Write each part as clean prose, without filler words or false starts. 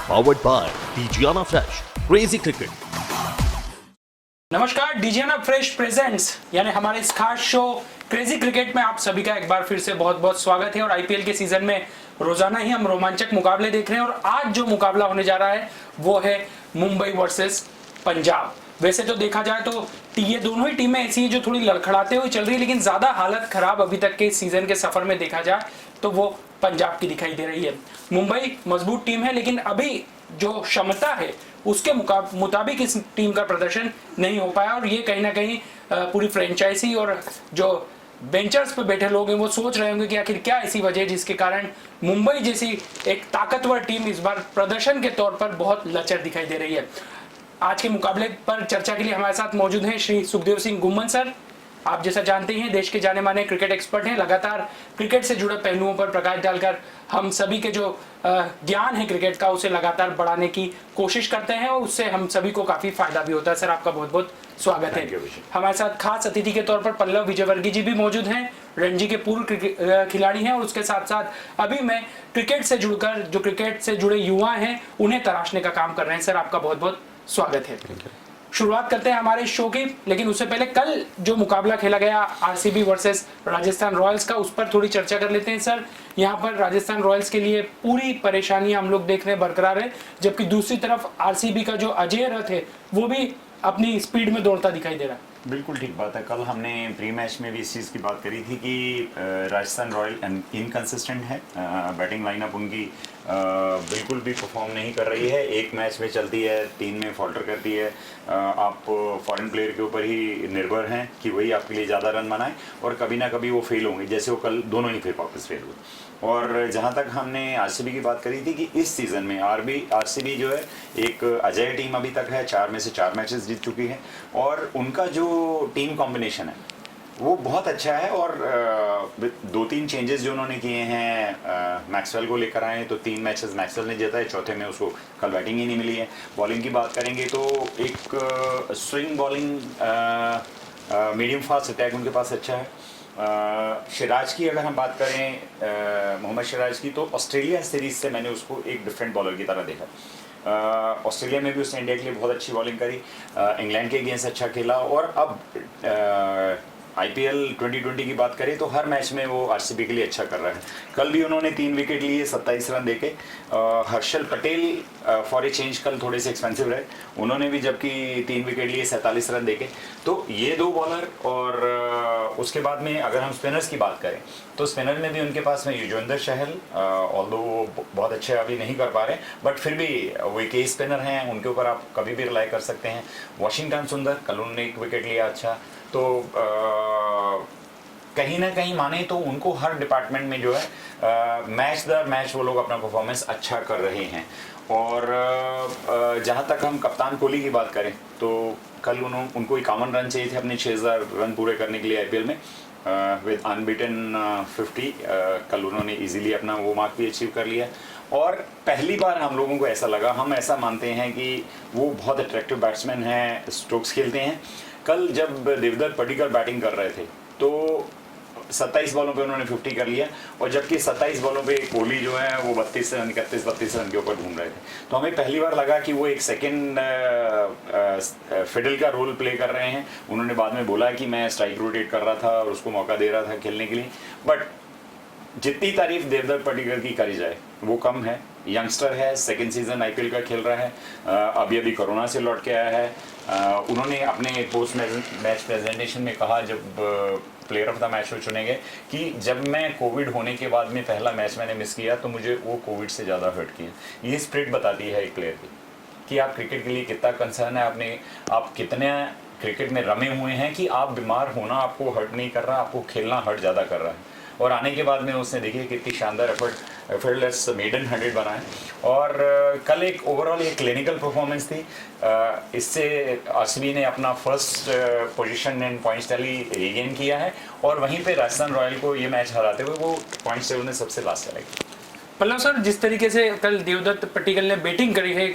powered by Digiana Fresh, Crazy Cricket। नमस्कार, Digiana fresh presents यानी हमारे इस खास शो क्रेजी क्रिकेट में आप सभी का एक बार फिर से बहुत बहुत स्वागत है। और आईपीएल के सीजन में रोजाना ही हम रोमांचक मुकाबले देख रहे हैं और आज जो मुकाबला होने जा रहा है वो है मुंबई वर्सेस पंजाब। वैसे तो देखा जाए तो ये दोनों ही टीमें ऐसी हैं जो थोड़ी लड़खड़ाते हुए चल रही है, लेकिन ज्यादा हालत खराब अभी तक के सीजन के सफर में देखा जाए तो वो पंजाब की दिखाई दे रही है। मुंबई मजबूत टीम है, लेकिन अभी जो क्षमता है उसके मुताबिक इस टीम का प्रदर्शन नहीं हो पाया और ये कहीं ना कहीं पूरी फ्रेंचाइजी और जो बेंचर्स पे बैठे लोग हैं वो सोच रहे होंगे कि आखिर क्या ऐसी वजह है जिसके कारण मुंबई जैसी एक ताकतवर टीम इस बार प्रदर्शन के तौर पर बहुत लचर दिखाई दे रही है। आज के मुकाबले पर चर्चा के लिए हमारे साथ मौजूद हैं श्री सुखदेव सिंह गुम्मन सर। आप जैसा जानते हैं देश के जाने माने क्रिकेट एक्सपर्ट हैं, लगातार क्रिकेट से जुड़े पहलुओं पर प्रकाश डालकर हम सभी के जो ज्ञान है क्रिकेट का उसे लगातार बढ़ाने की कोशिश करते हैं और उससे हम सभी को काफी फायदा भी होता है। सर, आपका बहुत बहुत स्वागत है। हमारे साथ खास अतिथि के तौर पर पल्लव विजयवर्गीय जी भी मौजूद हैं, रणजी के पूर्व खिलाड़ी हैं और उसके साथ साथ अभी मैं क्रिकेट से जुड़कर जो क्रिकेट से जुड़े युवा हैं उन्हें तराशने का काम कर रहे हैं। सर, आपका बहुत बहुत स्वागत है। शुरुआत करते हैं हमारे शो की, लेकिन उससे पहले कल जो मुकाबला खेला गया आरसीबी वर्सेस राजस्थान रॉयल्स का, उस पर थोड़ी चर्चा कर लेते हैं। सर, यहाँ पर राजस्थान रॉयल्स के लिए पूरी परेशानियां हम लोग देख रहे हैं बरकरार है, जबकि दूसरी तरफ आरसीबी का जो अजय रथ है वो भी अपनी स्पीड में दौड़ता दिखाई दे रहा है। बिल्कुल ठीक बात है। कल हमने प्री मैच में भी इस चीज़ की बात करी थी कि राजस्थान रॉयल इनकंसिस्टेंट है, बैटिंग लाइनअप उनकी बिल्कुल भी परफॉर्म नहीं कर रही है। एक मैच में चलती है, 3 में फॉल्टर करती है। आप फॉरेन प्लेयर के ऊपर ही निर्भर हैं कि वही आपके लिए ज़्यादा रन बनाए और कभी ना कभी वो फेल होंगे, जैसे वो कल दोनों ही फिर वापस फेल हुए। और जहाँ तक हमने आरसीबी की बात करी थी कि इस सीज़न में आरसीबी जो है एक अजय टीम अभी तक है, 4 में से 4 मैचेस जीत चुकी है और उनका जो टीम कॉम्बिनेशन है वो बहुत अच्छा है। और 2-3 चेंजेस जो उन्होंने किए हैं, मैक्सवेल को लेकर आए तो 3 मैचेस मैक्सवेल ने जीता है, चौथे में उसको कल बैटिंग ही नहीं मिली है। बॉलिंग की बात करेंगे तो एक swing bowling, medium fast attack उनके पास अच्छा है। सिराज की अगर हम बात करें, मोहम्मद सिराज की, तो ऑस्ट्रेलिया सीरीज से मैंने उसको एक डिफरेंट बॉलर की तरह देखा। ऑस्ट्रेलिया में भी उसने इंडिया के लिए बहुत अच्छी बॉलिंग करी, इंग्लैंड के अगेंस्ट अच्छा खेला और अब आईपीएल 2020 की बात करें तो हर मैच में वो आरसीबी के लिए अच्छा कर रहा है। कल भी उन्होंने 3 विकेट लिए, 27 रन देके। Harshal Patel for a change कल थोड़े से एक्सपेंसिव रहे, उन्होंने भी जबकि 3 विकेट लिए, 47 रन देके। तो ये 2 बॉलर और उसके बाद में अगर हम स्पिनर्स की बात करें तो स्पिनर में भी उनके पास में युजवेंद्र चहल, ऑल्दो वो बहुत अच्छे अभी नहीं कर पा रहे बट फिर भी वो एक स्पिनर हैं, उनके ऊपर आप कभी भी रिलाई कर सकते हैं। वॉशिंगटन सुंदर, कल उन्होंने 1 विकेट लिया अच्छा। तो कहीं ना कहीं माने तो उनको हर डिपार्टमेंट में जो है मैच दर मैच वो लोग अपना परफॉर्मेंस अच्छा कर रहे हैं। और जहाँ तक हम कप्तान कोहली की बात करें तो कल उनको 51 रन चाहिए थे अपने 6000 रन पूरे करने के लिए आईपीएल में, विद अनबीटन 50। कल उन्होंने इजीली अपना वो मार्क भी अचीव कर लिया और पहली बार हम लोगों को ऐसा लगा, हम ऐसा मानते हैं कि वो बहुत अट्रैक्टिव बैट्समैन हैं, स्ट्रोक्स खेलते हैं। कल जब देवदत्त पडिक्कल बैटिंग कर रहे थे तो 27 बॉलों पे उन्होंने 50 कर लिया और जबकि 27 बॉलों पे कोहली जो है वो 32 रन 31-32 रन के ऊपर घूम रहे थे। तो हमें पहली बार लगा कि वो एक सेकंड फिडल का रोल प्ले कर रहे हैं। उन्होंने बाद में बोला कि मैं स्ट्राइक रोटेट कर रहा था और उसको मौका दे रहा था खेलने के लिए, बट जितनी तारीफ देवदत्त पडिक्कल की करी जाए वो कम है। यंगस्टर है, सेकंड सीजन आईपीएल का खेल रहा है, अभी कोरोना से लौट के आया है। उन्होंने अपने पोस्ट मैच प्रेजेंटेशन में कहा जब प्लेयर ऑफ द मैच वो चुने गए कि जब मैं कोविड होने के बाद में पहला मैच मैंने मिस किया तो मुझे वो कोविड से ज़्यादा हर्ट किया। ये स्पिरिट बताती है एक प्लेयर की कि आप क्रिकेट के लिए कितना कंसर्न है, आप कितने क्रिकेट में रमे हुए हैं कि आप बीमार होना आपको हर्ट नहीं कर रहा, आपको खेलना हर्ट ज़्यादा कर रहा है। और आने के बाद में उसने देखिए कितनी शानदार एफर्टलेस मेडन 100 बनाए और कल एक ओवरऑल एक क्लिनिकल परफॉर्मेंस थी। इससे आरसीबी ने अपना first position in points tally regain किया है और वहीं पे राजस्थान रॉयल को ये मैच हराते हुए वो पॉइंट्स टेबल में सबसे लास्ट चला गया। पल्लव सर, जिस तरीके से कल देवदत्त पट्टिकल ने बैटिंग करी है,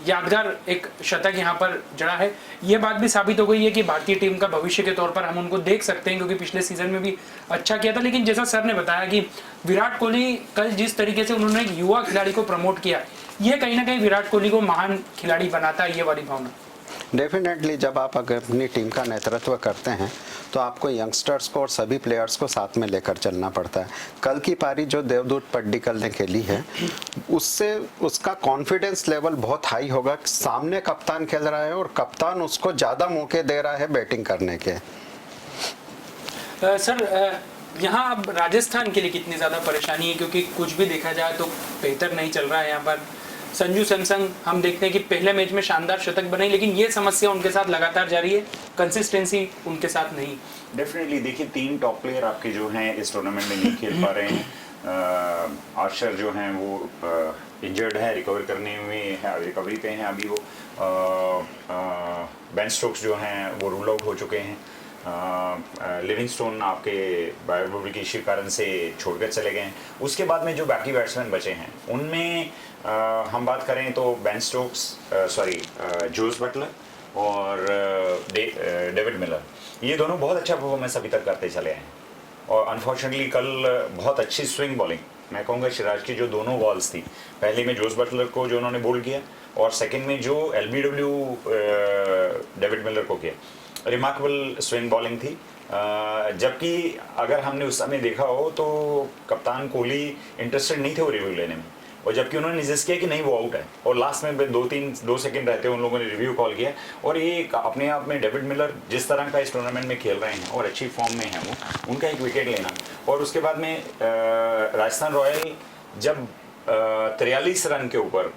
यादगार एक शतक यहाँ पर जड़ा है, ये बात भी साबित हो गई है कि भारतीय टीम का भविष्य के तौर पर हम उनको देख सकते हैं, क्योंकि पिछले सीजन में भी अच्छा किया था। लेकिन जैसा सर ने बताया कि विराट कोहली कल जिस तरीके से उन्होंने एक युवा खिलाड़ी को प्रमोट किया, ये कहीं ना कहीं विराट कोहली को महान खिलाड़ी बनाता है, ये वाली भावना। डेफिनेटली जब आप अगर अपनी टीम का नेतृत्व करते हैं तो आपको यंगस्टर्स को और सभी प्लेयर्स को साथ में लेकर चलना पड़ता है। कल की पारी जो देवदत्त पट्टिकल ने खेली है, उससे उसका कॉन्फिडेंस लेवल बहुत हाई होगा। सामने कप्तान खेल रहा है और कप्तान उसको ज़्यादा मौके दे रहा है बैटिंग करने के। सर, यहाँ अब राजस्थान के लिए कितनी ज़्यादा परेशानी है, क्योंकि कुछ भी देखा जाए तो बेहतर नहीं चल रहा है यहाँ पर। संजू सैमसन हम देखते हैं कि पहले मैच में शानदार शतक बनाई, लेकिन ये समस्या उनके साथ लगातार जारी है, कंसिस्टेंसी उनके साथ नहीं। डेफिनेटली देखिए, 3 टॉप प्लेयर आपके जो हैं इस टूर्नामेंट में नहीं खेल पा रहे हैं। आर्चर जो हैं वो इंजर्ड है, रिकवर करने में है, रिकवरी पे हैं अभी वो। बेन स्टोक्स जो हैं वो रूल आउट हो चुके हैं। लिविंगस्टोन आपके बायोबल के इश्यू कारण से छोड़कर चले गए हैं। उसके बाद में जो बाकी बैट्समैन बचे हैं उनमें हम बात करें तो बेन स्टोक्स, जोस बटलर और डेविड मिलर, ये दोनों बहुत अच्छा परफॉर्मेंस अभी तक करते चले हैं। और अनफॉर्चुनेटली कल बहुत अच्छी स्विंग बॉलिंग, मैं कहूँगा सिराज की जो दोनों बॉल्स थी, पहले में जोस बटलर को जो उन्होंने बोल्ड किया और सेकंड में जो LBW डेविड मिलर को किया, रिमार्केबल स्विंग बॉलिंग थी। जबकि अगर हमने उस समय देखा हो तो कप्तान कोहली इंटरेस्टेड नहीं थे वो रिव्यू लेने में, और जबकि उन्होंने इंसिस्ट किया कि नहीं वो आउट है, और लास्ट में 2 सेकंड रहते उन लोगों ने रिव्यू कॉल किया। और ये अपने आप में डेविड मिलर जिस तरह का इस टूर्नामेंट में खेल रहे हैं और अच्छी फॉर्म में हैं वो, उनका एक विकेट लेना, और उसके बाद में राजस्थान रॉयल जब 43 रन के ऊपर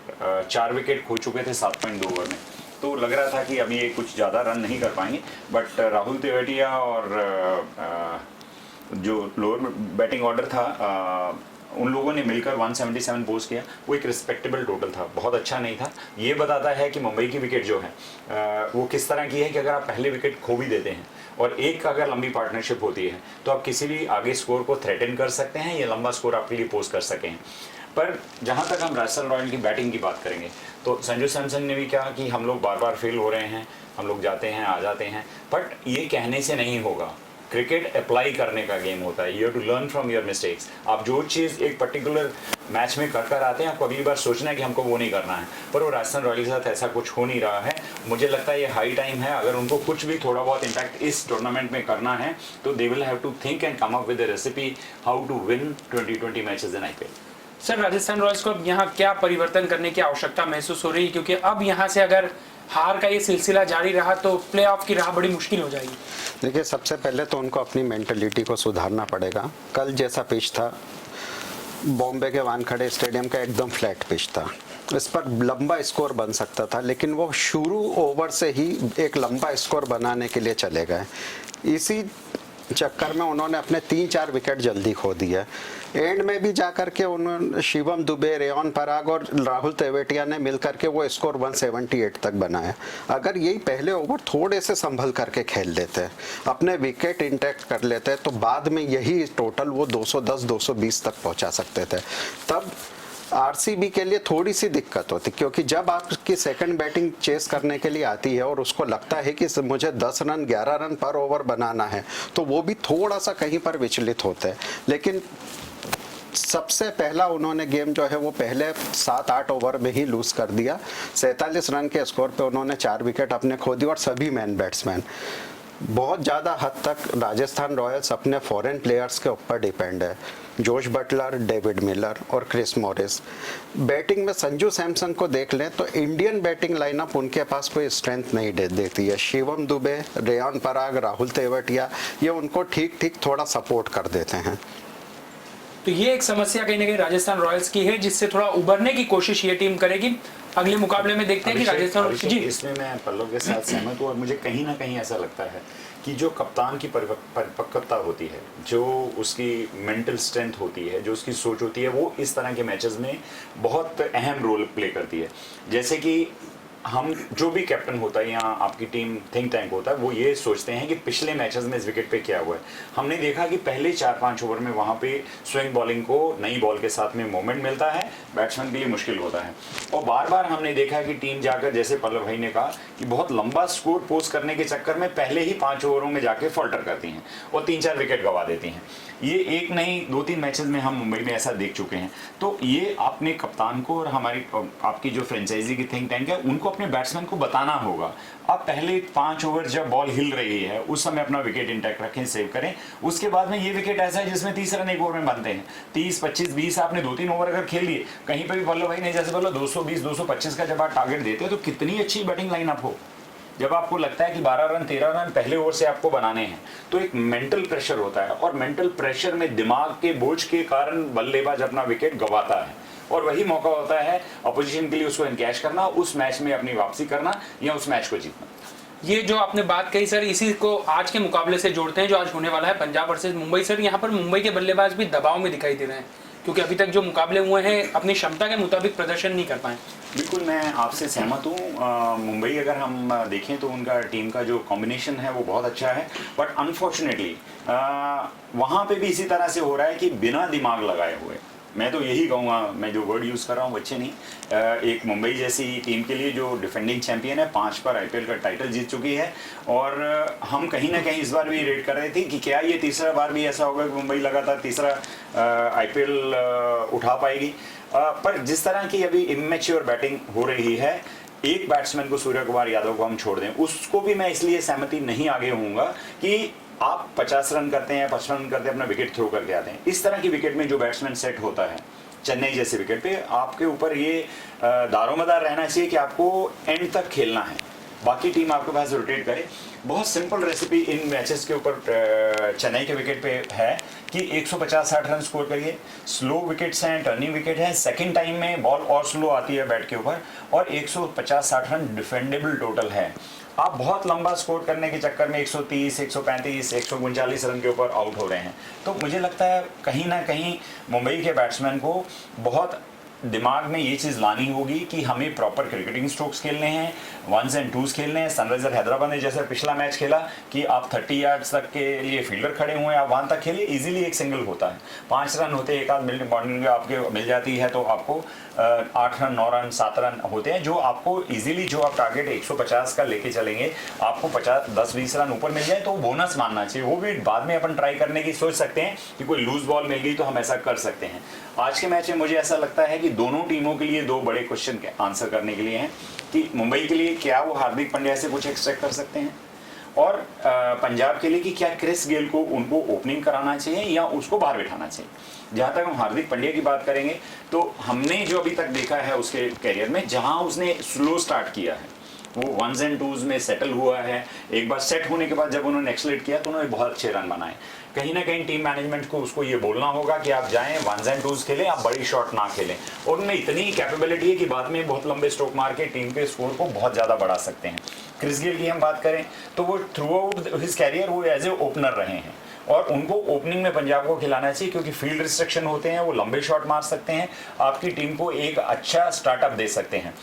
4 विकेट खो चुके थे 7.2 ओवर में, तो लग रहा था कि अभी ये कुछ ज़्यादा रन नहीं कर पाएंगे। बट राहुल तेवतिया और जो लोअर बैटिंग ऑर्डर था उन लोगों ने मिलकर 177 पोस्ट किया, वो एक रिस्पेक्टेबल टोटल था, बहुत अच्छा नहीं था। ये बताता है कि मुंबई की विकेट जो है वो किस तरह की है कि अगर आप पहले विकेट खो भी देते हैं और एक अगर लंबी पार्टनरशिप होती है तो आप किसी भी आगे स्कोर को थ्रेटन कर सकते हैं, या लंबा स्कोर आपके लिए पोस्ट कर सकें। पर जहाँ तक हम राजस्थान रॉयल की बैटिंग की बात करेंगे तो संजू सैमसन ने भी कहा कि हम लोग बार बार फेल हो रहे हैं, हम लोग जाते हैं आ जाते हैं, बट ये कहने से नहीं होगा। क्रिकेट अप्लाई करने का गेम होता है, you have to learn from your mistakes. आप जो चीज़ एक पर्टिकुलर मैच में कर आते हैं, आपको अगली बार सोचना है कि हमको वो नहीं करना है, पर वो राजस्थान रॉयल के साथ ऐसा कुछ हो नहीं रहा है। मुझे लगता है ये हाई टाइम है, अगर उनको कुछ भी थोड़ा बहुत इम्पैक्ट इस टूर्नामेंट में करना है तो they will have to think and come up with the recipe how to win 2020 matches in IPL। Sir, Rajasthan Royals को अब यहाँ क्या परिवर्तन करने की आवश्यकता महसूस हो रही है, क्योंकि अब यहाँ से अगर हार का ये सिलसिला जारी रहा तो प्लेऑफ की राह बड़ी मुश्किल हो जाएगी। देखिए, सबसे पहले तो उनको अपनी मेंटलिटी को सुधारना पड़ेगा। कल जैसा पिच था, बॉम्बे के वानखेड़े स्टेडियम का एकदम फ्लैट पिच था, इस पर लंबा स्कोर बन सकता था, लेकिन वो शुरू ओवर से ही एक लंबा स्कोर बनाने के लिए चले गए। इसी चक्कर में उन्होंने अपने 3-4 विकेट जल्दी खो दिए। एंड में भी जाकर के उन्होंने शिवम दुबे, रेयन पराग और राहुल तेवतिया ने मिलकर के वो स्कोर 178 तक बनाया। अगर यही पहले ओवर थोड़े से संभल करके खेल लेते, अपने विकेट इंटैक्ट कर लेते, तो बाद में यही टोटल वो 210-220 तक पहुंचा सकते थे। तब RCB के लिए थोड़ी सी दिक्कत होती, क्योंकि जब आपकी सेकंड बैटिंग चेस करने के लिए आती है और उसको लगता है कि मुझे 10 रन 11 रन पर ओवर बनाना है, तो वो भी थोड़ा सा कहीं पर विचलित होते हैं। लेकिन सबसे पहला उन्होंने गेम जो है वो पहले 7-8 ओवर में ही लूज कर दिया। 47 रन के स्कोर पे उन्होंने 4 विकेट अपने खो दिए, और सभी मैन बैट्समैन। बहुत ज़्यादा हद तक राजस्थान रॉयल्स अपने फॉरेन प्लेयर्स के ऊपर डिपेंड है, जोश बटलर, डेविड मिलर और क्रिस मॉरिस। बैटिंग में संजू सैमसन को देख लें तो इंडियन बैटिंग लाइनअप उनके पास कोई स्ट्रेंथ नहीं देती है। शिवम दुबे, रेयन पराग, राहुल तेवतिया, ये उनको ठीक थोड़ा सपोर्ट कर देते हैं। तो ये एक समस्या कहीं ना कहीं राजस्थान रॉयल्स की है, जिससे थोड़ा उबरने की कोशिश ये टीम करेगी। अगले मुकाबले में देखते हैं कि राजस्थान जी, इसमें मैं पल्लव के साथ सहमत हूँ, और मुझे कहीं ना कहीं ऐसा लगता है कि जो कप्तान की परिपक्वता होती है, जो उसकी मेंटल स्ट्रेंथ होती है, जो उसकी सोच होती है, वो इस तरह के मैचेस में बहुत अहम रोल प्ले करती है। जैसे कि हम जो भी कैप्टन होता है या आपकी टीम थिंक टैंक होता है वो ये सोचते हैं कि पिछले मैचेस में इस विकेट पे क्या हुआ है। हमने देखा कि पहले 4-5 ओवर में वहाँ पे स्विंग बॉलिंग को नई बॉल के साथ में मूवमेंट मिलता है, बैट्समैन के लिए मुश्किल होता है। और बार बार हमने देखा कि टीम जाकर, जैसे पल्लव भाई ने कहा, कि बहुत लंबा स्कोर पोस्ट करने के चक्कर में पहले ही 5 ओवरों में जाके फॉल्टर करती हैं और 3-4 विकेट गंवा देती हैं। ये एक नहीं 2-3 मैचेस में हम मुंबई में ऐसा देख चुके हैं। तो ये अपने कप्तान को और हमारी आपकी जो फ्रेंचाइजी की थिंक टैंक है उनको अपने बैट्समैन को बताना होगा। आप पहले 5 ओवर जब बॉल हिल रही है उस समय अपना विकेट इंटैक्ट रखें, सेव करें। उसके बाद में ये विकेट ऐसा है जिसमें 30 रन एक ओवर में बनते हैं। 30, 25, 20 आपने 2-3 ओवर अगर खेल लिए, कहीं पर भी पल्लव भाई ने जैसे बोला 220, 225 का जब आप टारगेट देते हो तो कितनी अच्छी बैटिंग लाइनअप हो। जब आपको लगता है कि 12 रन 13 रन पहले ओवर से आपको बनाने हैं तो एक मेंटल प्रेशर होता है, और मेंटल प्रेशर में दिमाग के बोझ के कारण बल्लेबाज अपना विकेट गंवाता है। और वही मौका होता है अपोजिशन के लिए उसको एनकैश करना, उस मैच में अपनी वापसी करना या उस मैच को जीतना। ये जो आपने बात कही सर, इसी को आज के मुकाबले से जोड़ते हैं जो आज होने वाला है पंजाब वर्सेस मुंबई। सर यहाँ पर मुंबई के बल्लेबाज भी दबाव में दिखाई दे रहे हैं क्योंकि अभी तक जो मुकाबले हुए हैं अपनी क्षमता के मुताबिक प्रदर्शन नहीं कर पाए। बिल्कुल मैं आपसे सहमत हूँ। मुंबई अगर हम देखें तो उनका टीम का जो कॉम्बिनेशन है वो बहुत अच्छा है, बट अनफॉर्चुनेटली वहाँ पे भी इसी तरह से हो रहा है कि बिना दिमाग लगाए हुए, मैं तो यही कहूँगा, मैं जो वर्ड यूज़ कर रहा हूँ अच्छे नहीं, एक मुंबई जैसी टीम के लिए जो डिफेंडिंग चैंपियन है, 5 बार आईपीएल का टाइटल जीत चुकी है, और हम कहीं ना कहीं इस बार भी रेट कर रहे थे कि क्या ये तीसरा बार भी ऐसा होगा कि मुंबई लगातार तीसरा आईपीएल उठा पाएगी। पर जिस तरह की अभी इमेच्योर बैटिंग हो रही है, एक बैट्समैन को सूर्य कुमार यादव को हम छोड़ दें, उसको भी मैं इसलिए सहमति नहीं आगे होऊंगा कि आप 50 रन करते हैं, 55 रन करते हैं, अपना विकेट थ्रो करके आते हैं। इस तरह की विकेट में जो बैट्समैन सेट होता है, चेन्नई जैसे विकेट पे आपके ऊपर ये दारोमदार रहना चाहिए कि आपको एंड तक खेलना है, बाकी टीम आपके पास रोटेट करे। बहुत सिंपल रेसिपी इन मैचेस के ऊपर चेन्नई के विकेट पे है कि 150-60 रन स्कोर करिए, स्लो विकेट्स हैं, टर्निंग विकेट है, सेकंड टाइम में बॉल और स्लो आती है बैट के ऊपर, और 150-60 रन डिफेंडेबल टोटल है। आप बहुत लंबा स्कोर करने के चक्कर में 130, 135, 139 रन के ऊपर आउट हो रहे हैं। तो मुझे लगता है कहीं ना कहीं मुंबई के बैट्समैन को बहुत दिमाग में ये चीज़ लानी होगी कि हमें प्रॉपर क्रिकेटिंग स्ट्रोक्स खेलने हैं, 1s and 2s खेलने हैं। सनराइजर हैदराबाद ने जैसे पिछला मैच खेला कि आप 30 यार्ड्स तक के लिए फील्डर खड़े हुए हैं, आप वहाँ तक खेलिए, इजीली एक सिंगल होता है, 5 रन होते हैं, एक आध बॉलिंग आपके मिल जाती है तो आपको 8 रन, 9 रन, 7 रन होते हैं, जो आपको इजीली, जो आप टारगेट 150 का लेके चलेंगे, आपको 10-20 रन ऊपर मिल जाए तो बोनस मानना चाहिए। वो भी बाद में अपन ट्राई करने की सोच सकते हैं कि कोई लूज बॉल मिल गई तो हम ऐसा कर सकते हैं। आज के मैच में मुझे ऐसा लगता है कि दोनों टीमों के लिए 2 बड़े क्वेश्चन के आंसर करने के लिए हैं कि मुंबई के लिए क्या वो हार्दिक पांड्या से कुछ एक्सपेक्ट कर सकते हैं, और पंजाब के लिए कि क्या क्रिस गेल को उनको ओपनिंग कराना चाहिए या उसको बाहर बिठाना चाहिए। जहाँ तक हम हार्दिक पांड्या की बात करेंगे तो हमने जो अभी तक देखा है उसके कैरियर में, जहाँ उसने स्लो स्टार्ट किया है, वो 1s and 2s में सेटल हुआ है। एक बार सेट होने के बाद जब उन्होंने एक्सलेट किया तो उन्होंने बहुत अच्छे रन बनाए। कहीं ना कहीं टीम मैनेजमेंट को उसको ये बोलना होगा कि आप जाएं 1s and 2s खेलें, आप बड़ी शॉट ना खेलें, और उनमें इतनी कैपेबिलिटी है कि बाद में बहुत लंबे स्ट्रोक मार के टीम के स्कोर को बहुत ज़्यादा बढ़ा सकते हैं। क्रिस गेल की हम बात करें तो वो थ्रू आउट हिज कैरियर वो एज ए ओपनर रहे हैं, और उनको ओपनिंग में पंजाब को खिलाना चाहिए क्योंकि फील्ड रिस्ट्रिक्शन होते हैं, वो लंबे शॉट मार सकते हैं, आपकी टीम को एक अच्छा स्टार्टअप दे सकते हैं।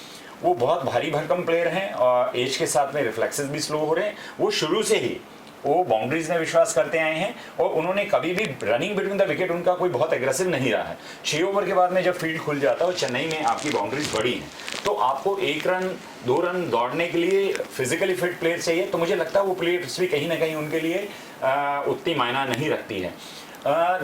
वो बहुत भारी भरकम प्लेयर हैं और एज के साथ में रिफ्लेक्सेस भी स्लो हो रहे हैं। वो शुरू से ही वो बाउंड्रीज में विश्वास करते आए हैं और उन्होंने कभी भी रनिंग बिटवीन द विकेट उनका कोई बहुत एग्रेसिव नहीं रहा है। 6 ओवर के बाद में जब फील्ड खुल जाता है और चेन्नई में आपकी बाउंड्रीज बड़ी हैं तो आपको 1 रन 2 रन दौड़ने के लिए फिजिकली फिट प्लेयर चाहिए। तो मुझे लगता है वो प्लेयर्स भी कहीं ना कहीं उनके लिए उतनी मायना नहीं रखती है।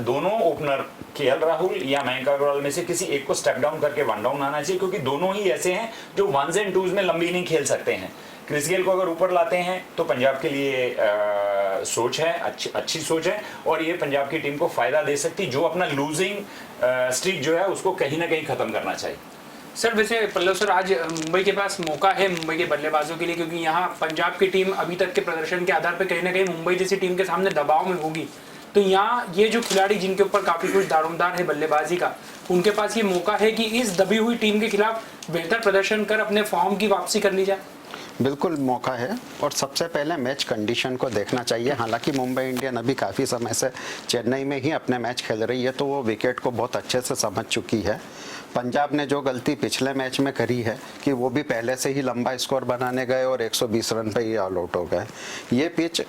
दोनों ओपनर केएल राहुल या मयंक अग्रवाल में से किसी एक को स्टेप डाउन करके 1 डाउन आना चाहिए, क्योंकि दोनों ही ऐसे हैं जो 1s and 2s में लंबी इनिंग खेल सकते हैं। क्रिस गेल को अगर ऊपर लाते हैं तो पंजाब के लिए सोच है, अच्छी सोच है, और ये पंजाब की टीम को फायदा दे सकती, जो अपना लूजिंग स्ट्रीक जो है उसको कहीं ना कहीं खत्म करना चाहिए। सर वैसे पल्लव सर, आज मुंबई के पास मौका है मुंबई के बल्लेबाजों के लिए, क्योंकि यहाँ पंजाब की टीम अभी तक के प्रदर्शन के आधार पर कहीं ना कहीं मुंबई जैसी टीम के सामने दबाव में होगी। तो यहाँ ये जो खिलाड़ी जिनके ऊपर काफ़ी कुछ दारोमदार है बल्लेबाजी का, उनके पास ये मौका है कि इस दबी हुई टीम के खिलाफ बेहतर प्रदर्शन कर अपने फॉर्म की वापसी कर ली जाए। बिल्कुल मौका है, और सबसे पहले मैच कंडीशन को देखना चाहिए। हालांकि मुंबई इंडियन अभी काफ़ी समय से चेन्नई में ही अपने मैच खेल रही है तो वो विकेट को बहुत अच्छे से समझ चुकी है। पंजाब ने जो गलती पिछले मैच में करी है कि वो भी पहले से ही लंबा स्कोर बनाने गए और 120 रन पे ही ऑल आउट हो गए। ये पिच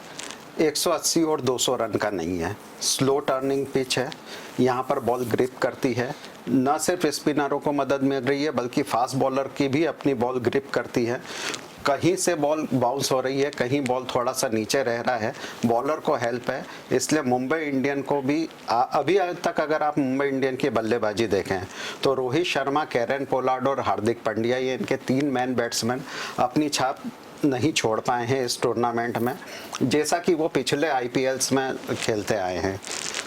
180 और 200 रन का नहीं है, स्लो टर्निंग पिच है। यहाँ पर बॉल ग्रिप करती है, न सिर्फ स्पिनरों को मदद मिल रही है बल्कि फास्ट बॉलर की भी अपनी बॉल ग्रिप करती है। कहीं से बॉल बाउंस हो रही है, कहीं बॉल थोड़ा सा नीचे रह रहा है, बॉलर को हेल्प है। इसलिए मुंबई इंडियन को भी अभी तक अगर आप मुंबई इंडियन की बल्लेबाजी देखें तो रोहित शर्मा, कैरन पोलार्ड और हार्दिक पांड्या, ये इनके 3 मैन बैट्समैन अपनी छाप नहीं छोड़ पाए हैं इस टूर्नामेंट में, जैसा कि वो पिछले आईपीएल्स में खेलते आए हैं।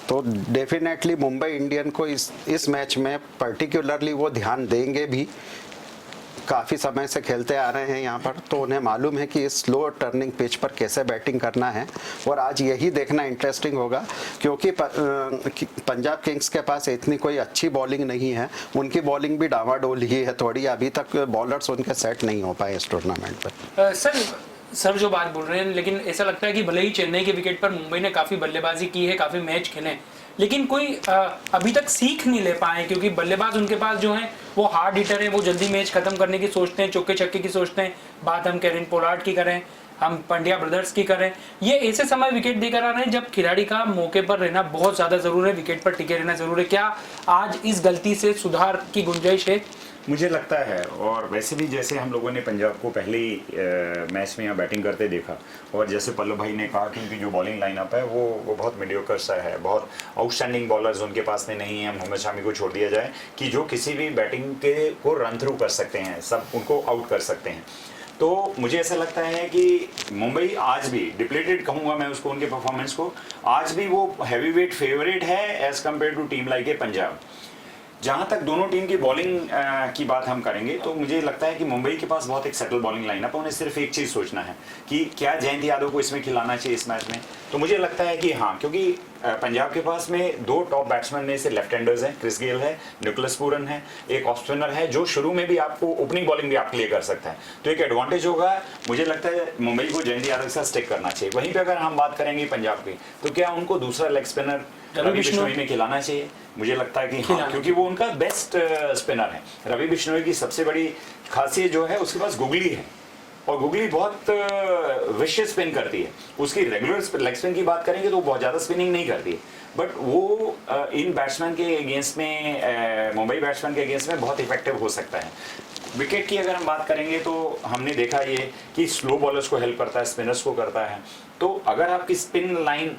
तो डेफिनेटली मुंबई इंडियन को इस मैच में पर्टिकुलरली वो ध्यान देंगे भी। काफ़ी समय से खेलते आ रहे हैं यहाँ पर, तो उन्हें मालूम है कि इस स्लो टर्निंग पिच पर कैसे बैटिंग करना है। और आज यही देखना इंटरेस्टिंग होगा क्योंकि पंजाब किंग्स के पास इतनी कोई अच्छी बॉलिंग नहीं है, उनकी बॉलिंग भी डावाडोल ही है थोड़ी, अभी तक बॉलर्स उनके सेट नहीं हो पाए इस टूर्नामेंट पर। सर जो बात बोल रहे हैं, लेकिन ऐसा लगता है कि भले ही चेन्नई के विकेट पर मुंबई ने काफ़ी बल्लेबाजी की है, काफ़ी मैच खेले, लेकिन कोई अभी तक सीख नहीं ले पाए क्योंकि बल्लेबाज उनके पास जो हैं वो हार्ड हिटर हैं, वो जल्दी मैच खत्म करने की सोचते हैं, चौके छक्के की सोचते हैं। बात हम कैरन पोलार्ड की करें, हम पंड्या ब्रदर्स की करें, ये ऐसे समय विकेट देकर आ रहे हैं जब खिलाड़ी का मौके पर रहना बहुत ज़्यादा ज़रूरी है, विकेट पर टिके रहना ज़रूरी है। क्या आज इस गलती से सुधार की गुंजाइश है? मुझे लगता है, और वैसे भी जैसे हम लोगों ने पंजाब को पहले ही मैच में यहाँ बैटिंग करते देखा, और जैसे पल्लव भाई ने कहा कि उनकी जो बॉलिंग लाइनअप है वो बहुत मीडियोकर सा है, बहुत आउटस्टैंडिंग बॉलर्स उनके पास में नहीं है। मोहम्मद शामी को छोड़ दिया जाए कि जो किसी भी बैटिंग के को रन थ्रू कर सकते हैं, सब उनको आउट कर सकते हैं। तो मुझे ऐसा लगता है कि मुंबई आज भी डिप्लीटेड कहूँगा मैं उसको, उनके परफॉर्मेंस को, आज भी वो हैवी वेट फेवरेट है as compare to team like a Punjab. जहाँ तक दोनों टीम की बॉलिंग की बात हम करेंगे तो मुझे लगता है कि मुंबई के पास बहुत एक सेटल बॉलिंग लाइनअप है। उन्हें सिर्फ एक चीज़ सोचना है कि क्या जयंत यादव को इसमें खिलाना चाहिए इस मैच में। तो मुझे लगता है कि हाँ, क्योंकि पंजाब के पास में 2 टॉप बैट्समैन में से लेफ्ट हैंडर्स हैं, क्रिस गेल है, निकोलस पूरन है, एक ऑफ स्पिनर है जो शुरू में भी आपको ओपनिंग बॉलिंग भी आपके लिए कर सकता है। तो एक एडवांटेज होगा। मुझे लगता है मुंबई को जयंत यादव के साथ स्टिक करना चाहिए। वहीं पर अगर हम बात करेंगे पंजाब की, तो क्या उनको दूसरा लेग स्पिनर रवि बिश्नोई में खिलाना चाहिए? मुझे लगता है कि हाँ, क्योंकि वो उनका बेस्ट स्पिनर है। रवि बिश्नोई की सबसे बड़ी खासियत जो है उसके पास गुगली है, और गुगली बहुत विशियस स्पिन करती है। उसकी रेगुलर लेग स्पिन की बात करेंगे तो बहुत ज़्यादा स्पिनिंग नहीं करती है, बट वो इन बैट्समैन के अगेंस्ट में, मुंबई बैट्समैन के अगेंस्ट में बहुत इफेक्टिव हो सकता है। विकेट की अगर हम बात करेंगे तो हमने देखा ये कि स्लो बॉलर्स को हेल्प करता है, स्पिनर्स को करता है। तो अगर आपकी स्पिन लाइन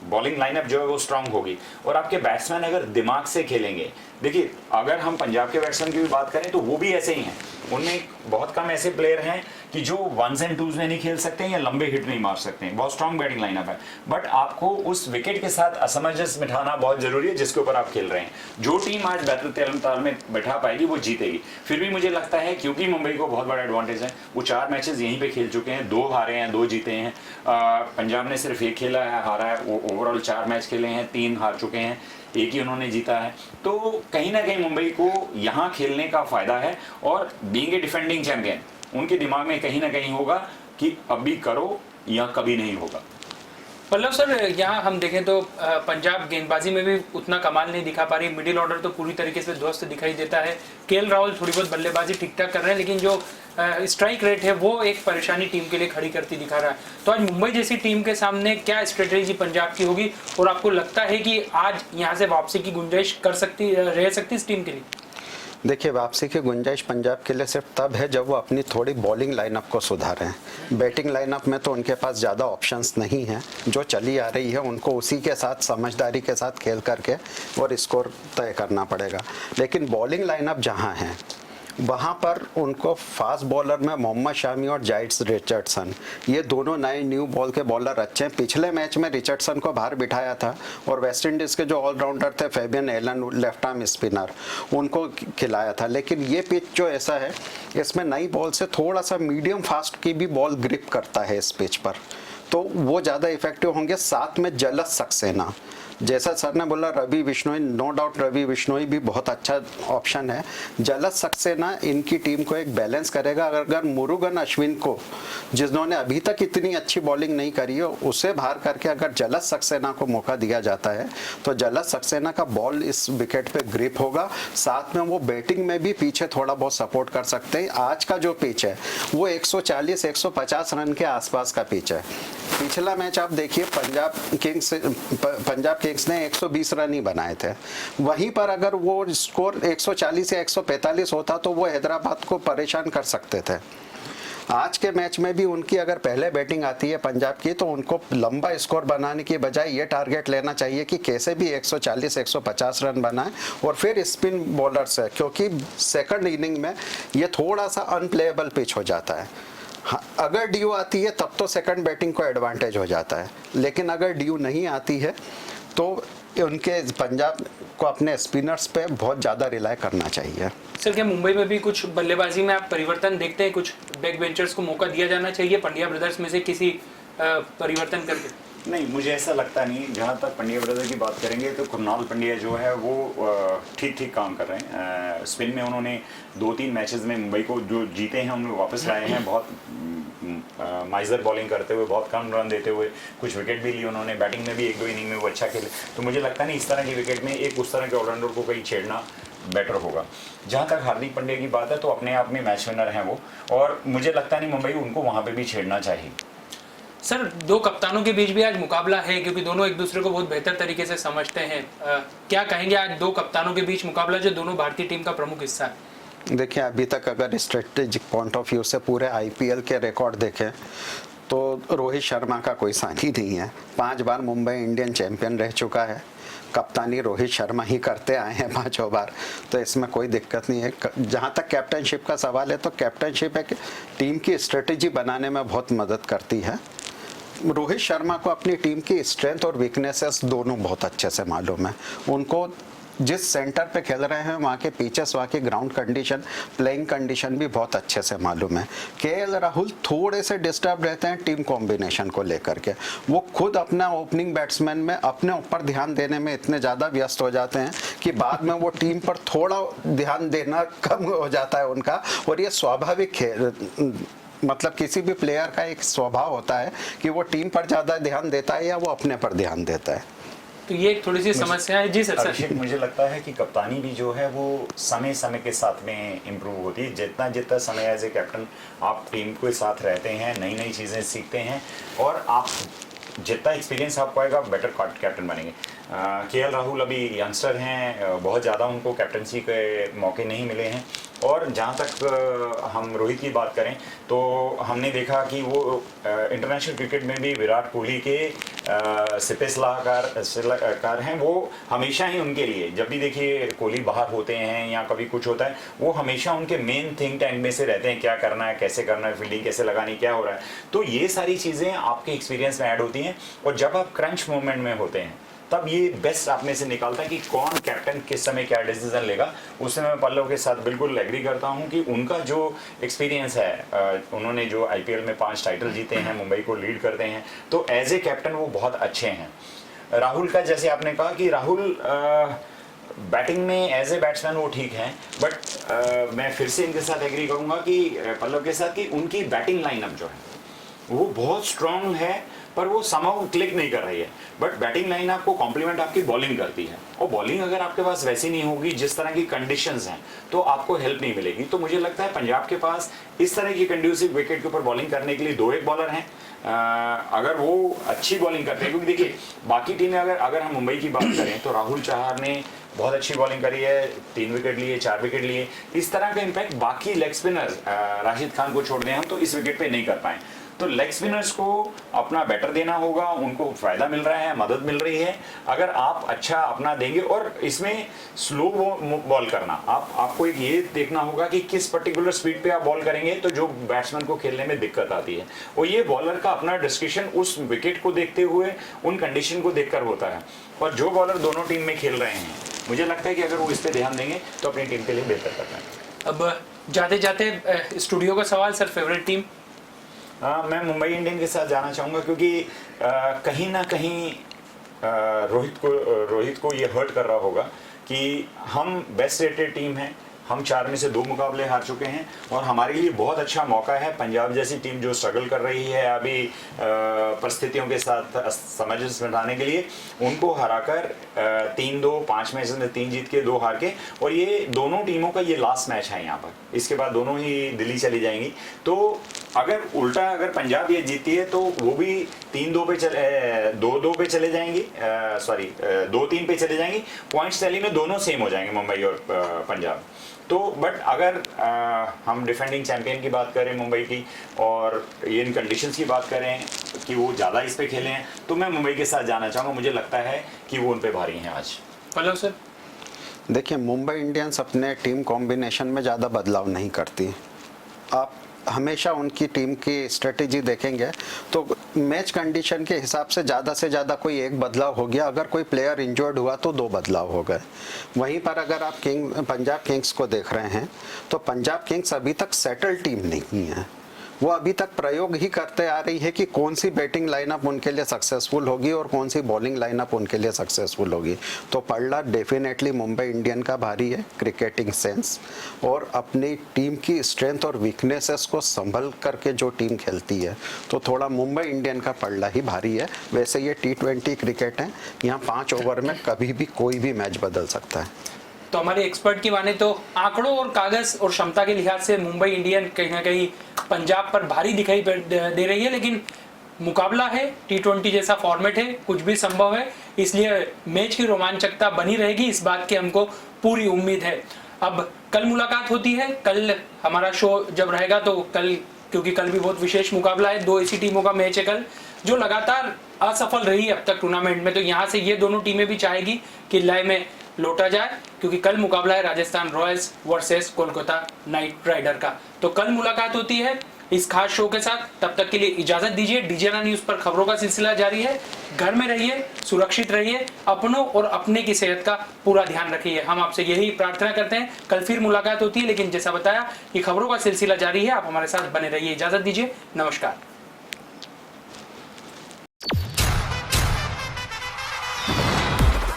बॉलिंग लाइनअप जो है वो स्ट्रांग होगी और आपके बैट्समैन अगर दिमाग से खेलेंगे, देखिए अगर हम पंजाब के बैट्समैन की भी बात करें तो वो भी ऐसे ही हैं। उनमें बहुत कम ऐसे प्लेयर हैं कि जो 1s and 2s में नहीं खेल सकते हैं या लंबे हिट नहीं मार सकते हैं। बहुत स्ट्रांग बैटिंग लाइनअप है, बट आपको उस विकेट के साथ असमंजस बिठाना बहुत जरूरी है जिसके ऊपर आप खेल रहे हैं। जो टीम आज बेहतर ताल में बैठा पाएगी वो जीतेगी। फिर भी मुझे लगता है क्योंकि मुंबई को बहुत बड़ा एडवांटेज है, वो 4 मैचेस यहीं पे खेल चुके हैं, 2 हारे हैं, 2 जीते हैं। पंजाब ने सिर्फ 1 खेला है, हारा है। वो ओवरऑल 4 मैच खेले हैं, 3 हार चुके हैं, 1 ही उन्होंने जीता है। तो कहीं ना कहीं मुंबई को यहाँ खेलने का फायदा है, और बीइंग ए डिफेंडिंग चैंपियन उनके दिमाग में कहीं ना कहीं होगा कि अभी करो या कभी नहीं होगा। पल्लव सर, यहाँ हम देखें तो पंजाब गेंदबाजी में भी उतना कमाल नहीं दिखा पा रही। मिडिल ऑर्डर तो पूरी तरीके से ध्वस्त दिखाई देता है। केएल राहुल थोड़ी बहुत बल्लेबाजी ठीक ठाक कर रहे हैं, लेकिन जो स्ट्राइक रेट है वो एक परेशानी टीम के लिए खड़ी करती दिखा रहा है। तो आज मुंबई जैसी टीम के सामने क्या स्ट्रेटेजी पंजाब की होगी, और आपको लगता है कि आज यहाँ से वापसी की गुंजाइश रह सकती इस टीम के लिए? देखिए, वापसी की गुंजाइश पंजाब के लिए सिर्फ तब है जब वो अपनी थोड़ी बॉलिंग लाइनअप को सुधारें। बैटिंग लाइनअप में तो उनके पास ज़्यादा ऑप्शंस नहीं हैं, जो चली आ रही है उनको उसी के साथ समझदारी के साथ खेल करके और स्कोर तय करना पड़ेगा। लेकिन बॉलिंग लाइनअप जहाँ है वहाँ पर उनको फास्ट बॉलर में मोहम्मद शामी और जाइट्स रिचर्डसन, ये दोनों नए न्यू बॉल के बॉलर अच्छे हैं। पिछले मैच में रिचर्डसन को बाहर बिठाया था और वेस्ट इंडीज़ के जो ऑलराउंडर थे Fabian Allen, left arm spinner, उनको खिलाया था। लेकिन ये पिच जो ऐसा है, इसमें नई बॉल से थोड़ा सा मीडियम फास्ट की भी बॉल ग्रिप करता है इस पिच पर, तो वो ज़्यादा इफेक्टिव होंगे। साथ में जलस सक्सेना, जैसा सर ने बोला रवि बिश्नोई, नो डाउट रवि बिश्नोई भी बहुत अच्छा ऑप्शन है। जलज सक्सेना इनकी टीम को एक बैलेंस करेगा। अगर मुरुगन अश्विन को, जिन्होंने अभी तक इतनी अच्छी बॉलिंग नहीं करी है, उसे बाहर करके अगर जलज सक्सेना को मौका दिया जाता है तो जलज सक्सेना का बॉल इस विकेट पे ग्रिप होगा, साथ में वो बैटिंग में भी पीछे थोड़ा बहुत सपोर्ट कर सकते हैं। आज का जो पिच है वो 140-150 रन के आसपास का पिच है। पिछला मैच आप देखिए, पंजाब किंग्स ने 120 रन ही बनाए थे। वहीं पर अगर वो स्कोर 140 या 145 होता तो वो हैदराबाद को परेशान कर सकते थे। आज के मैच में भी उनकी अगर पहले बैटिंग आती है पंजाब की, तो उनको लंबा स्कोर बनाने की बजाय ये टारगेट लेना चाहिए कि कैसे भी 140-150 रन बनाए और फिर स्पिन बॉलर्स है, क्योंकि सेकंड इनिंग में ये थोड़ा सा अनप्लेएबल पिच हो जाता है। हाँ, अगर ड्यू आती है तब तो सेकंड बैटिंग को एडवांटेज हो जाता है, लेकिन अगर ड्यू नहीं आती है तो उनके पंजाब को अपने स्पिनर्स पे बहुत ज़्यादा रिलाय करना चाहिए। सर, क्या मुंबई में भी कुछ बल्लेबाजी में आप परिवर्तन देखते हैं? कुछ बैक बेंचर्स को मौका दिया जाना चाहिए पंड्या ब्रदर्स में से किसी परिवर्तन करके? नहीं, मुझे ऐसा लगता नहीं। जहाँ तक पंड्या ब्रदर की बात करेंगे तो कुणाल पंड्या जो है वो ठीक काम कर रहे हैं। स्पिन में उन्होंने 2-3 मैचेस में मुंबई को जो जीते हैं उनमें वापस लाए हैं, बहुत माइजर बॉलिंग करते हुए, बहुत कम रन देते हुए, कुछ विकेट भी लिए उन्होंने। बैटिंग में भी 1-2 इनिंग में वो अच्छा खेले। तो मुझे लगता नहीं इस तरह की विकेट में एक उस तरह के ऑलराउंडर को कहीं छेड़ना बेटर होगा। जहाँ तक हार्दिक पांड्या की बात है तो अपने आप में मैच विनर हैं वो, और मुझे लगता नहीं मुंबई उनको वहाँ पे भी छेड़ना चाहिए। सर, दो कप्तानों के बीच भी आज मुकाबला है, क्योंकि दोनों एक दूसरे को बहुत बेहतर तरीके से समझते हैं। क्या कहेंगे आज दो कप्तानों के बीच मुकाबला जो दोनों भारतीय टीम का प्रमुख हिस्सा है? देखिए, अभी तक अगर स्ट्रेटेजिक पॉइंट ऑफ व्यू से पूरे आईपीएल के रिकॉर्ड देखें तो रोहित शर्मा का कोई सानी नहीं है। 5 बार मुंबई इंडियन चैंपियन रह चुका है, कप्तानी रोहित शर्मा ही करते आए हैं 5 बार, तो इसमें कोई दिक्कत नहीं है। जहाँ तक कैप्टनशिप का सवाल है तो कैप्टनशिप एक टीम की स्ट्रेटेजी बनाने में बहुत मदद करती है। रोहित शर्मा को अपनी टीम की स्ट्रेंथ और वीकनेसेस दोनों बहुत अच्छे से मालूम है। उनको जिस सेंटर पे खेल रहे हैं वहाँ के पिचेस, वहाँ की ग्राउंड कंडीशन, प्लेइंग कंडीशन भी बहुत अच्छे से मालूम है। केएल राहुल थोड़े से डिस्टर्ब रहते हैं टीम कॉम्बिनेशन को लेकर के। वो खुद अपना ओपनिंग बैट्समैन में अपने ऊपर ध्यान देने में इतने ज़्यादा व्यस्त हो जाते हैं कि बाद में वो टीम पर थोड़ा ध्यान देना कम हो जाता है उनका। और ये स्वाभाविक है, मतलब किसी भी प्लेयर का एक स्वभाव होता है कि वो टीम पर ज़्यादा ध्यान देता है या वो अपने पर ध्यान देता है। तो ये एक थोड़ी सी समस्या है। जी सर। अभिषेक, मुझे लगता है कि कप्तानी भी जो है वो समय समय के साथ में इम्प्रूव होती है। जितना जितना समय एज ए कैप्टन आप टीम के साथ रहते हैं, नई नई चीज़ें सीखते हैं, और आप जितना एक्सपीरियंस आपको आएगा बेटर कैप्टन बनेंगे। केएल राहुल अभी यंगस्टर हैं, बहुत ज़्यादा उनको कैप्टनसी के मौके नहीं मिले हैं। और जहाँ तक हम रोहित की बात करें तो हमने देखा कि वो इंटरनेशनल क्रिकेट में भी विराट कोहली के सिपे सलाहकार हैं। वो हमेशा ही उनके लिए, जब भी देखिए कोहली बाहर होते हैं या कभी कुछ होता है, वो हमेशा उनके मेन थिंक टैंक में से रहते हैं, क्या करना है, कैसे करना है, फील्डिंग कैसे लगानी, क्या हो रहा है। तो ये सारी चीज़ें आपके एक्सपीरियंस में ऐड होती हैं, और जब आप क्रंच मोमेंट में होते हैं तब ये बेस्ट आप में से निकालता है कि कौन कैप्टन किस समय क्या डिसीजन लेगा। उससे मैं पल्लव के साथ बिल्कुल एग्री करता हूं कि उनका जो एक्सपीरियंस है, उन्होंने जो आईपीएल में 5 टाइटल जीते हैं, मुंबई को लीड करते हैं, तो एज ए कैप्टन वो बहुत अच्छे हैं। राहुल का जैसे आपने कहा कि राहुल बैटिंग में एज ए बैट्समैन वो ठीक हैं, बट मैं फिर से इनके साथ एग्री करूंगा कि पल्लव के साथ कि उनकी बैटिंग लाइनअप जो है वो बहुत स्ट्रांग है, पर वो समहाउ क्लिक नहीं कर रही है। बट बैटिंग लाइन आपको कॉम्प्लीमेंट आपकी बॉलिंग करती है, और बॉलिंग अगर आपके पास वैसी नहीं होगी जिस तरह की कंडीशंस हैं तो आपको हेल्प नहीं मिलेगी। तो मुझे लगता है पंजाब के पास इस तरह की कंड्यूसिव विकेट के ऊपर बॉलिंग करने के लिए 2-1 बॉलर हैं। अगर वो अच्छी बॉलिंग करते हैं, क्योंकि देखिए बाकी टीमें अगर हम मुंबई की बात करें तो राहुल चहार ने बहुत अच्छी बॉलिंग करी है, 3 विकेट लिए, 4 विकेट लिए। इस तरह का इम्पैक्ट बाकी लेग स्पिनर राशिद खान को छोड़ दें हम तो इस विकेट पे नहीं कर पाए। तो लेग स्पिनर्स को अपना बेटर देना होगा, उनको फायदा मिल रहा है, मदद मिल रही है। अगर आप अच्छा अपना देंगे, और इसमें स्लो बॉल करना, आपको एक ये देखना होगा कि किस पर्टिकुलर स्पीड पे आप बॉल करेंगे तो जो बैट्समैन को खेलने में दिक्कत आती है। और ये बॉलर का अपना डिस्कशन उस विकेट को देखते हुए, उन कंडीशन को देखकर होता है। और जो बॉलर दोनों टीम में खेल रहे हैं, मुझे लगता है कि अगर वो इस पर ध्यान देंगे तो अपनी टीम के लिए बेहतर कर पाएंगे। अब जाते जाते स्टूडियो का सवाल सर, फेवरेट टीम? मैं मुंबई इंडियन के साथ जाना चाहूँगा, क्योंकि कहीं ना कहीं रोहित को ये हर्ट कर रहा होगा कि हम बेस्ट रेटेड टीम हैं, हम 4 में से 2 मुकाबले हार चुके हैं और हमारे लिए बहुत अच्छा मौका है पंजाब जैसी टीम जो स्ट्रगल कर रही है अभी परिस्थितियों के साथ समंजस बिठाने के लिए, उनको हराकर 3-2 5 मैच में 3 जीत के 2 हार के, और ये दोनों टीमों का ये लास्ट मैच है यहाँ पर, इसके बाद दोनों ही दिल्ली चली जाएंगी। तो अगर उल्टा अगर पंजाब ये जीतती है तो वो भी 3-2 पे चले 2-2 पे चले जाएंगी, 2-3 पे चले जाएंगी, पॉइंट्स टैली में दोनों सेम हो जाएंगे मुंबई और पंजाब। तो बट अगर हम डिफेंडिंग चैंपियन की बात करें मुंबई की और इन कंडीशंस की बात करें कि वो ज़्यादा इस पे खेले हैं, तो मैं मुंबई के साथ जाना चाहूँगा। मुझे लगता है कि वो उन पे भारी हैं आज। Hello sir. देखिए, मुंबई इंडियंस अपने टीम कॉम्बिनेशन में ज़्यादा बदलाव नहीं करती। आप हमेशा उनकी टीम की स्ट्रेटेजी देखेंगे तो मैच कंडीशन के हिसाब से ज़्यादा कोई एक बदलाव हो गया, अगर कोई प्लेयर इंजर्ड हुआ तो 2 बदलाव हो गए। वहीं पर अगर आप पंजाब किंग्स को देख रहे हैं तो पंजाब किंग्स अभी तक सेटल टीम नहीं है। वो अभी तक प्रयोग ही करते आ रही है कि कौन सी बैटिंग लाइनअप उनके लिए सक्सेसफुल होगी और कौन सी बॉलिंग लाइनअप उनके लिए सक्सेसफुल होगी। तो पल्ला डेफिनेटली मुंबई इंडियन का भारी है क्रिकेटिंग सेंस, और अपनी टीम की स्ट्रेंथ और वीकनेसेस को संभल करके जो टीम खेलती है, तो थोड़ा मुंबई इंडियन का पल्ला ही भारी है। वैसे ये T20 क्रिकेट है, यहाँ 5 ओवर में कभी भी कोई भी मैच बदल सकता है। तो हमारे एक्सपर्ट की माने तो आंकड़ों और कागज और क्षमता के लिहाज से मुंबई इंडियन कहीं ना कहीं पंजाब पर भारी दिखाई दे रही है, लेकिन मुकाबला है, T20 जैसा फॉर्मेट है, कुछ भी संभव है, इसलिए मैच की रोमांचकता बनी रहेगी, इस बात की हमको पूरी उम्मीद है। अब कल मुलाकात होती है, कल हमारा शो जब रहेगा तो कल, क्योंकि कल भी बहुत विशेष मुकाबला है, 2 ऐसी टीमों का मैच है कल जो लगातार असफल रही है अब तक टूर्नामेंट में, तो यहाँ से ये दोनों टीमें भी चाहेगी कि लय में लौटा जाए, क्योंकि कल मुकाबला है Rajasthan Royals versus Kolkata Knight Rider का। तो कल मुलाकात होती है इस खास शो के साथ। तब तक के लिए इजाजत दीजिए। डीजेना न्यूज पर खबरों का सिलसिला जारी है। घर में रहिए, सुरक्षित रहिए, अपनों और अपने की सेहत का पूरा ध्यान रखिए, हम आपसे यही प्रार्थना करते हैं। कल फिर मुलाकात होती है, लेकिन जैसा बताया कि खबरों का सिलसिला जारी है, आप हमारे साथ बने रहिए। इजाजत दीजिए, नमस्कार।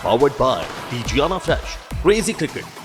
Powered by Tijuana Fresh, Crazy Cricket।